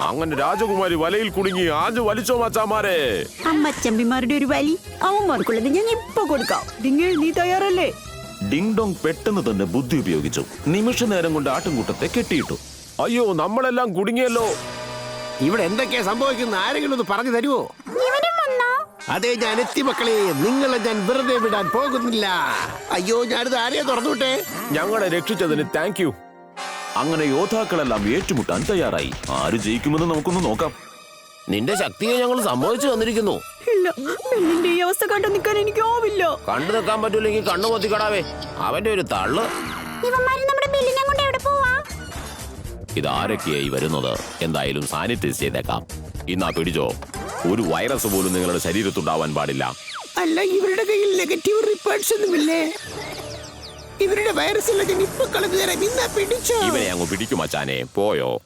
അങ്ങനെ രാജകുമാരി വലയിൽ കുടുങ്ങി ആഞ്ഞു വലിച്ചോ മച്ചാമാരെ. അമ്മച്ചമ്പിമാരുടെ ഒരു വലി അവന്മാർക്കുള്ളത് ഞാൻ ഇപ്പൊ കൊടുക്കാം. ഡിങ്ങേ, നീ തയ്യാറല്ലേ? ഡിങ് ഡോങ് പെട്ടെന്ന് തന്നെ ബുദ്ധി ഉപയോഗിച്ചു. നിമിഷ നേരം കൊണ്ട് ആട്ടിൻകൂട്ടത്തെ കെട്ടിയിട്ടു. അയ്യോ, നമ്മളെല്ലാം കുടുങ്ങിയല്ലോ. ഇവിടെ എന്തൊക്കെയാ സംഭവിക്കുന്ന ആരെങ്കിലും ഒന്ന് പറഞ്ഞു തരുമോ? അതെ, ഞാൻ എത്തി മക്കളെ. നിങ്ങളെ ഞാൻ വെറുതെ വിടാൻ പോകുന്നില്ല. അയ്യോ, ഞാനിത് ആരെയാ തുറന്നുവിട്ടെ. ഞങ്ങളെ രക്ഷിച്ചതിന് താങ്ക് യു. അങ്ങനെ യോദ്ധാക്കളെല്ലാം ഏറ്റുമുട്ടാൻ തയ്യാറായി. ആര് ജയിക്കുമെന്ന് നമുക്കൊന്ന് നോക്കാം. നിന്റെ ശക്തിയെ ഞങ്ങൾ സമ്മതിച്ചു വന്നിരിക്കുന്നു. ഇല്ല, ബെല്ലിന്റെ ഈ അവസ്ഥ കണ്ടു നിൽക്കാൻ എനിക്ക് ആവില്ല. കണ്ടു നിൽക്കാൻ പറ്റൂലെങ്കിൽ കണ്ണു പൊത്തിക്കടാവേ. അവന്റെ ഒരു തള്ളു. ഇതാരൊക്കെയായി വരുന്നത്? എന്തായാലും സാനിറ്റൈസ് ചെയ്തേക്കാം. ഇന്നാ പിടിച്ചോ. ഒരു വൈറസ് പോലും നിങ്ങളുടെ ശരീരത്തുണ്ടാവാൻ പാടില്ല. അല്ല, ഇവരുടെ കയ്യിൽ നെഗറ്റീവ് റിപ്പോർട്ട്സ് ഒന്നുമില്ലേ? ഇവരുടെ വൈറസ് ഇപ്പൊ കളഞ്ഞു തരാം. ഇന്നാ പിടിച്ചോ. ഇവനെ അങ്ങ് പിടിക്കും മച്ചാനെ. പോയോ?